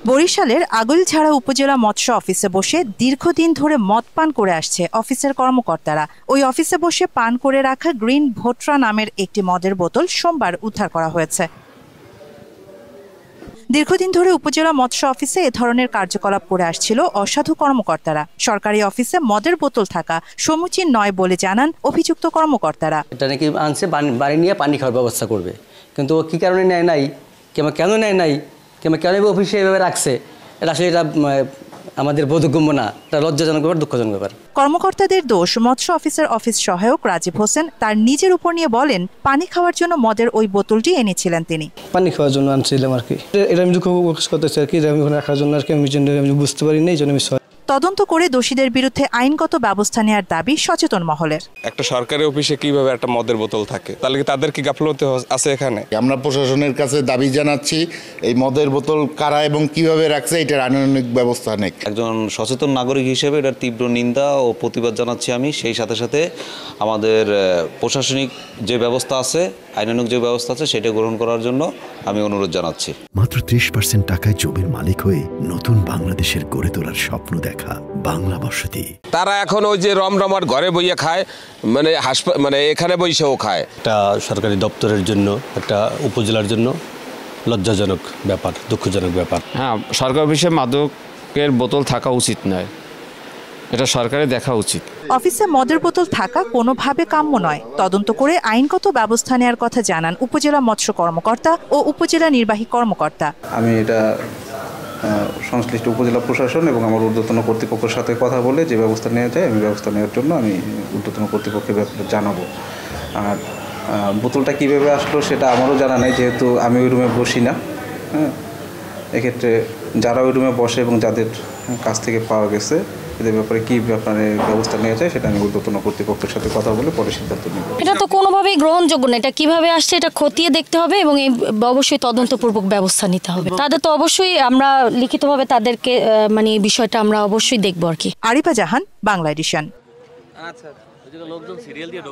বরিশালের আগৈলঝাড়া উপজেলা মৎস্য অফিসে বসে দীর্ঘদিন ধরে মদ পান করে আসছে অফিসের কর্মকর্তারা। ওই অফিসে বসে পান করে রাখা গ্রিন ভোট্রা নামের একটি মদের বোতল সোমবার উদ্ধার করা হয়েছে। দীর্ঘদিন ধরে উপজেলা মৎস্য অফিসে এ ধরনের কার্যকলাপ করে আসছিল অসাধু কর্মকর্তারা। সরকারি অফিসে মদের বোতল থাকা সমীচীন নয় বলে জানান অভিযুক্ত কর্মকর্তারা। এটা নাকি আনছে বাড়ি নিয়ে পানি খাওয়ার ব্যবস্থা করবে, কিন্তু ও কী কারণে নেয় নাই, কিংবা কেন নেয় নাই, কিংবা কেন অফিসে এভাবে রাখছে, এটা আসলে এটা আমাদের বোধগম্য না। এটা লজ্জাজনক ব্যাপার, দুঃখজনক ব্যাপার। কর্মকর্তাদের দোষ। মৎস্য অফিসের অফিস সহায়ক রাজীব হোসেন তার নিজের উপর নিয়ে বলেন, পানি খাওয়ার জন্য মদের ওই বোতলটি এনেছিলেন তিনি। পানি খাওয়ার জন্য আনছিলাম আর কি। এটা আমি দুঃখ প্রকাশ করতেছি আর কি, আমি ওখানে রাখার জন্য আর কি। আমি বুঝতে পারি না, এই জন্য আমি তদন্ত করে দোষীদের বিরুদ্ধে আইনগত ব্যবস্থা নেওয়ার দাবি সচেতন মহলের। একটা সরকারি অফিসে কিভাবে একটা মদের বোতল থাকে, তাহলে কি তাদের কি গাফলতি আছে এখানে? আমরা প্রশাসনের কাছে দাবি জানাচ্ছি, এই মদের বোতল কারা এবং কিভাবে রাখছে এটার আইনানুগ ব্যবস্থা নেই। একজন সচেতন নাগরিক হিসেবে এটার তীব্র নিন্দা ও প্রতিবাদ জানাচ্ছি আমি। সেই সাথে সাথে আমাদের প্রশাসনিক যে ব্যবস্থা আছে, আইনানুগ যে ব্যবস্থা আছে, সেটা গ্রহণ করার জন্য আমি অনুরোধ জানাচ্ছি। মাত্র 30% টাকায় জমির মালিক হয়ে নতুন বাংলাদেশের গড়ে তোলার স্বপ্ন দেখা বাংলা বসতি। তারা এখন ওই যে রমরমার ঘরে বইয়ে খায়, মানে এখানে বইসেও খায়। একটা সরকারি দপ্তরের জন্য, একটা উপজেলার জন্য লজ্জাজনক ব্যাপার, দুঃখজনক ব্যাপার। হ্যাঁ, সরকারি অফিসে মাদকের বোতল থাকা উচিত নয়, এটা সরকারের দেখা উচিত। অফিসে মদের বোতল থাকা কোনোভাবে কাম্য নয়। তদন্ত করে আইনগত ব্যবস্থা নেওয়ার কথা জানান উপজেলা মৎস্য কর্মকর্তা ও উপজেলা নির্বাহী কর্মকর্তা। আমি এটা সংশ্লিষ্ট উপজেলা প্রশাসন এবং আমার ঊর্ধ্বতন কর্তৃপক্ষের সাথে কথা বলে যে ব্যবস্থা নেওয়া যায় আমি ব্যবস্থা নেওয়ার জন্য আমি ঊর্ধ্বতন কর্তৃপক্ষের ব্যাপারে জানাবো। আর বোতলটা কীভাবে আসলো সেটা আমারও জানা নেই, যেহেতু আমি ওই রুমে বসি না। হ্যাঁ, এক্ষেত্রে যারা ওই রুমে বসে এবং যাদের কাছ থেকে পাওয়া গেছে এদের ব্যাপারে কী ব্যাপারে ব্যবস্থা নেওয়া যায় সেটা আমি ঊর্ধ্বতন কর্তৃপক্ষের সাথে কথা বলে পরে সিদ্ধান্ত নেব। এটা তো কোনোভাবেই গ্রহণযোগ্য না। এটা কিভাবে আসছে এটা খতিয়ে দেখতে হবে এবং অবশ্যই তদন্তপূর্বক ব্যবস্থা নিতে হবে। তাদের তো অবশ্যই আমরা লিখিতভাবে তাদেরকে মানে এই বিষয়টা আমরা অবশ্যই দেখব আর কি। আরিফা জাহান, বাংলা এডিশন। আচ্ছা, লোকজন সিরিয়াল দিয়ে